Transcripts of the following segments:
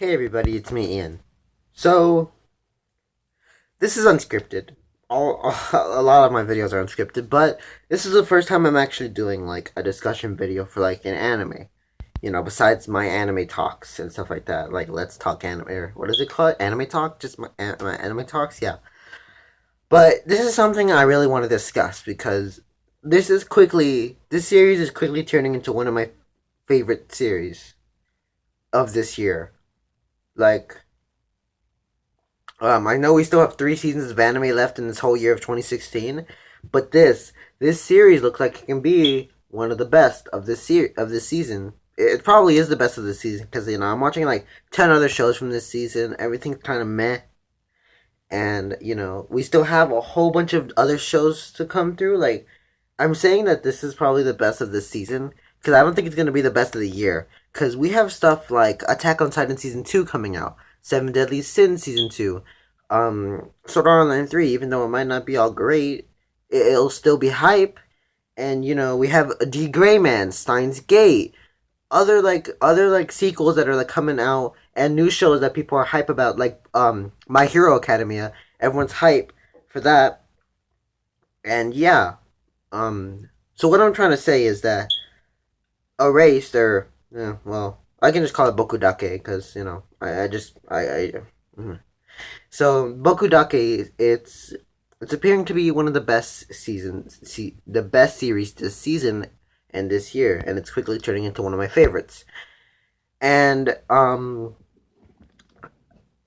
Hey everybody, it's me, Ian. So, this is unscripted. A lot of my videos are unscripted, but this is the first time I'm actually doing like a discussion video for like an anime. Besides my anime talks and stuff like that, like Let's Talk Anime, or what is it called? Anime Talk? Just my anime talks? Yeah. But this is something I really want to discuss because this series is quickly turning into one of my favorite series of this year. Like, I know we still have 3 seasons of anime left in this whole year of 2016, but this series looks like it can be one of the best of this season. It probably is the best of the season because I'm watching like 10 other shows from this season. Everything's kind of meh, and we still have a whole bunch of other shows to come through. Like, I'm saying that this is probably the best of this season because I don't think it's gonna be the best of the year because we have stuff like Attack on Titan season 2 coming out, Seven Deadly Sins season 2, Sword Art Online 3. Even though it might not be all great, it'll still be hype. And we have D Gray Man, Steins Gate, other sequels that are like coming out, and new shows that people are hype about, like My Hero Academia. Everyone's hype for that, and yeah. So what I'm trying to say is that Erased, or yeah, well, I can just call it Boku dake because I just I mhm. So Boku dake, it's appearing to be one of the best the best series this season and this year, and it's quickly turning into one of my favorites. And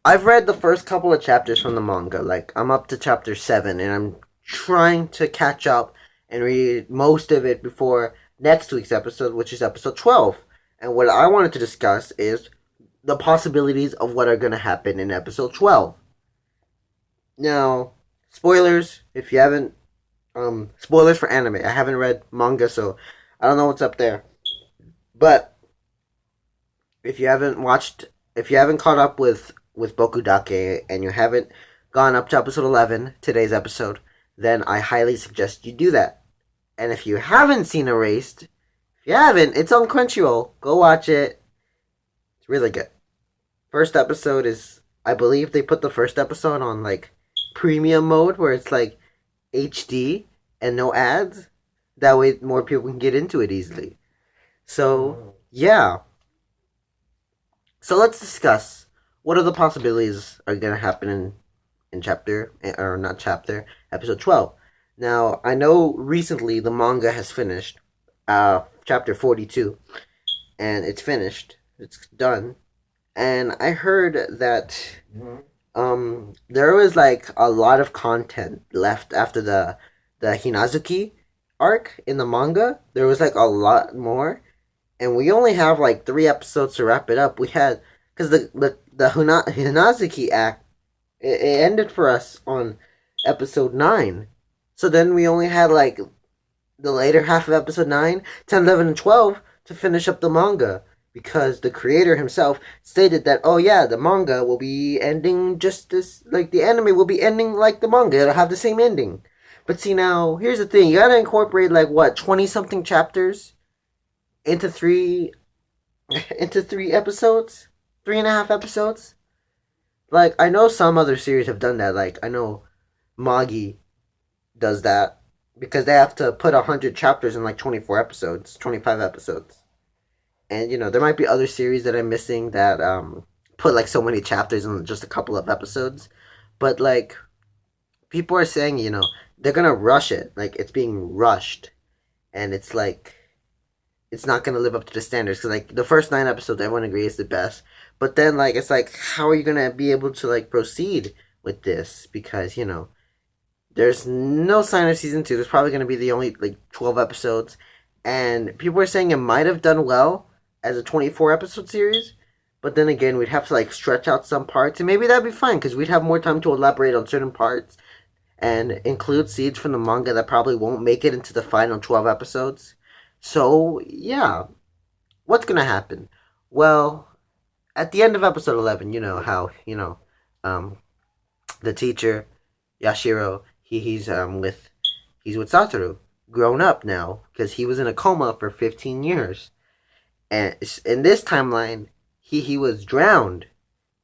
I've read the first couple of chapters from the manga. Like, I'm up to chapter 7, and I'm trying to catch up and read most of it before next week's episode, which is episode 12. And what I wanted to discuss is the possibilities of what are going to happen in episode 12. Now, spoilers, if you haven't, spoilers for anime. I haven't read manga, so I don't know what's up there. But if you haven't caught up with Boku dake, and you haven't gone up to episode 11, today's episode, then I highly suggest you do that. And if you haven't seen Erased, if you haven't, it's on Crunchyroll. Go watch it. It's really good. First episode is, I believe they put the first episode on like premium mode where it's like HD and no ads. That way more people can get into it easily. So, yeah. So let's discuss what are the possibilities are going to happen in chapter, or not chapter, episode 12. Now, I know recently the manga has finished, chapter 42, and it's finished. It's done. And I heard that there was like a lot of content left after the Hinazuki arc in the manga. There was like a lot more, and we only have like 3 episodes to wrap it up. We had, because the Hinazuki act, it ended for us on episode 9. So then we only had like the later half of episode 9, 10, 11, and 12 to finish up the manga, because the creator himself stated that, oh yeah, the manga will be ending just this, like the anime will be ending like the manga. It'll have the same ending. But see, now here's the thing: you gotta incorporate like what, 20 something chapters into three into 3 episodes, 3.5 episodes. Like, I know some other series have done that. Like, I know Magi does that because they have to put 100 chapters in like 24 episodes, 25 episodes. And there might be other series that I'm missing that put like so many chapters in just a couple of episodes. But like, people are saying, they're gonna rush it. Like, it's being rushed, and it's like, it's not gonna live up to the standards, because like the first 9 episodes everyone agrees is the best. But then like, it's like, how are you gonna be able to like proceed with this? Because there's no sign of season 2. There's probably gonna be the only like 12 episodes, and people are saying it might have done well as a 24 episode series. But then again, we'd have to like stretch out some parts, and maybe that'd be fine because we'd have more time to elaborate on certain parts and include seeds from the manga that probably won't make it into the final 12 episodes. So, yeah. What's gonna happen? Well, at the end of episode 11, you know how, um, the teacher, Yashiro, he's with Satoru, grown up now, because he was in a coma for 15 years. And in this timeline, he was drowned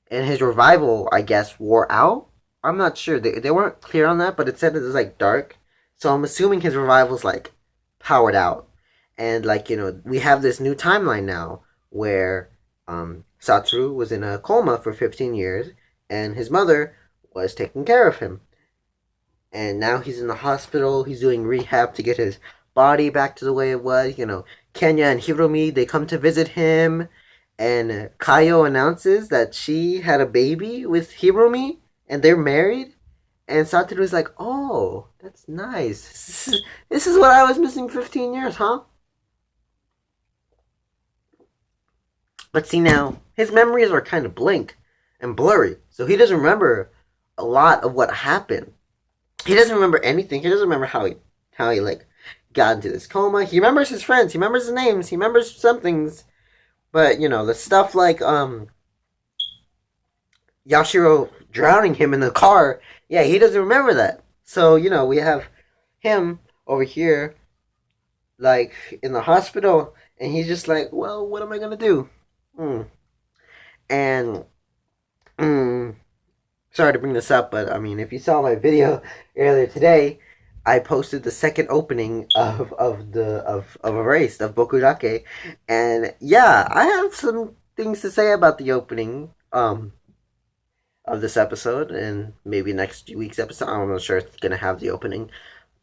and his revival, I guess, wore out. I'm not sure. They weren't clear on that, but it said it was like dark. So I'm assuming his revival's like powered out. And like, we have this new timeline now where Satoru was in a coma for 15 years and his mother was taking care of him. And now he's in the hospital. He's doing rehab to get his body back to the way it was. Kenya and Hiromi, they come to visit him, and Kayo announces that she had a baby with Hiromi, and they're married. And Satoru's like, "Oh, that's nice. This is what I was missing 15 years, huh?" But see now, his memories are kind of blank and blurry, so he doesn't remember a lot of what happened. He doesn't remember anything. He doesn't remember how he like got into this coma. He remembers his friends. He remembers his names. He remembers some things. But the stuff like Yashiro drowning him in the car. Yeah, he doesn't remember that. So we have him over here like in the hospital, and he's just like, well, what am I gonna do? And sorry to bring this up, but I mean, if you saw my video earlier today, I posted the second opening of Erased of Boku dake, and yeah, I have some things to say about the opening of this episode, and maybe next week's episode. I'm not sure if it's gonna have the opening,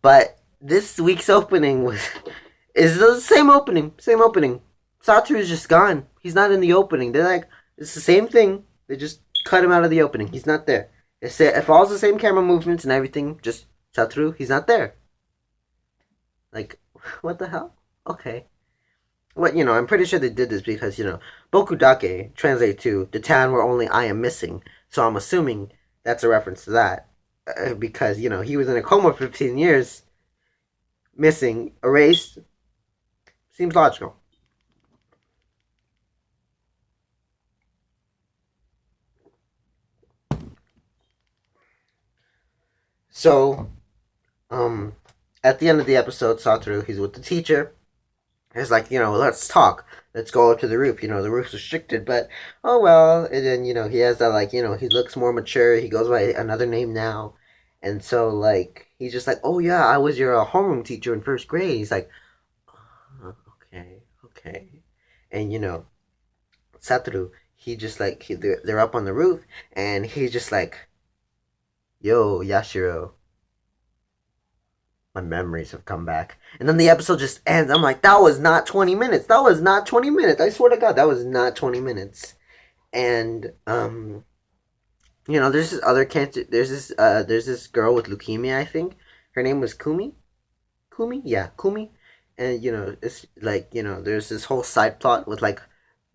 but this week's opening is the same opening, Satoru is just gone. He's not in the opening. They're like, it's the same thing. They just cut him out of the opening. He's not there. It follows the same camera movements and everything. Just Satoru, he's not there. Like, what the hell? Okay. Well, I'm pretty sure they did this because, Boku dake translate to the town where only I am missing. So I'm assuming that's a reference to that. Because, he was in a coma for 15 years. Missing, erased. Seems logical. So, at the end of the episode, Satoru, he's with the teacher. He's like, let's talk. Let's go up to the roof. The roof's restricted, but oh well. And then, he has that, like, he looks more mature. He goes by another name now. And so, like, he's just like, oh yeah, I was your homeroom teacher in first grade. He's like, oh, okay. And, Satoru, he just like, they're up on the roof, and he's just like, yo, Yashiro, my memories have come back. And then the episode just ends. I'm like, that was not 20 minutes. That was not 20 minutes. I swear to God, that was not 20 minutes. And, there's this other cancer. There's this girl with leukemia, I think. Her name was Kumi. Yeah, Kumi. And, it's like, there's this whole side plot with, like,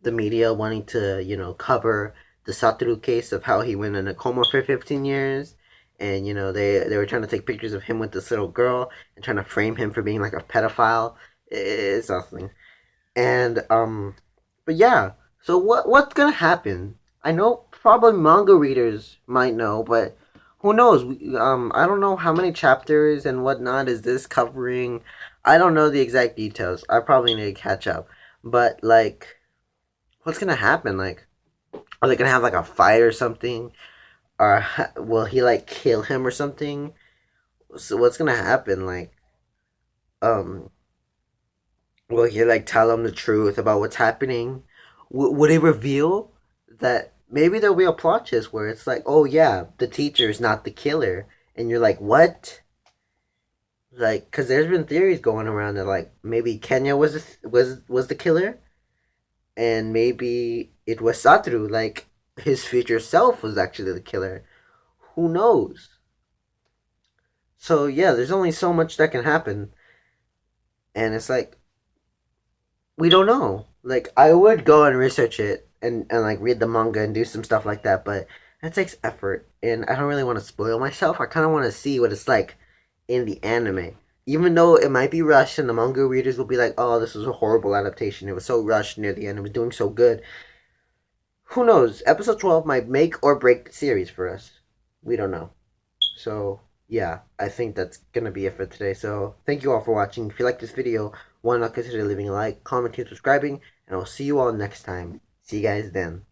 the media wanting to, cover the Satoru case of how he went in a coma for 15 years. And, they were trying to take pictures of him with this little girl and trying to frame him for being, like, a pedophile. It's something. And, but yeah. So what's gonna happen? I know probably manga readers might know, but who knows? I don't know how many chapters and whatnot is this covering. I don't know the exact details. I probably need to catch up. But, like, what's gonna happen? Like, are they gonna have, like, a fight or something? Or will he, like, kill him or something? So what's gonna happen? Like, um, will he, like, tell him the truth about what's happening? Would it reveal that maybe there'll be a plot twist where it's like, oh yeah, the teacher is not the killer, and you're like, what? Like, because there's been theories going around that, like, maybe Kenya was the killer, and maybe it was Satoru, like, his future self was actually the killer. Who knows? So yeah, there's only so much that can happen, and it's like, we don't know. Like, I would go and research it and like read the manga and do some stuff like that, but that takes effort, and I don't really want to spoil myself. I kind of want to see what it's like in the anime. Even though it might be rushed and the manga readers will be like, oh, this was a horrible adaptation. It was so rushed near the end. It was doing so good. Who knows? Episode 12 might make or break the series for us. We don't know. So, yeah, I think that's going to be it for today. So, thank you all for watching. If you like this video, why not consider leaving a like, commenting, subscribing, and I'll see you all next time. See you guys then.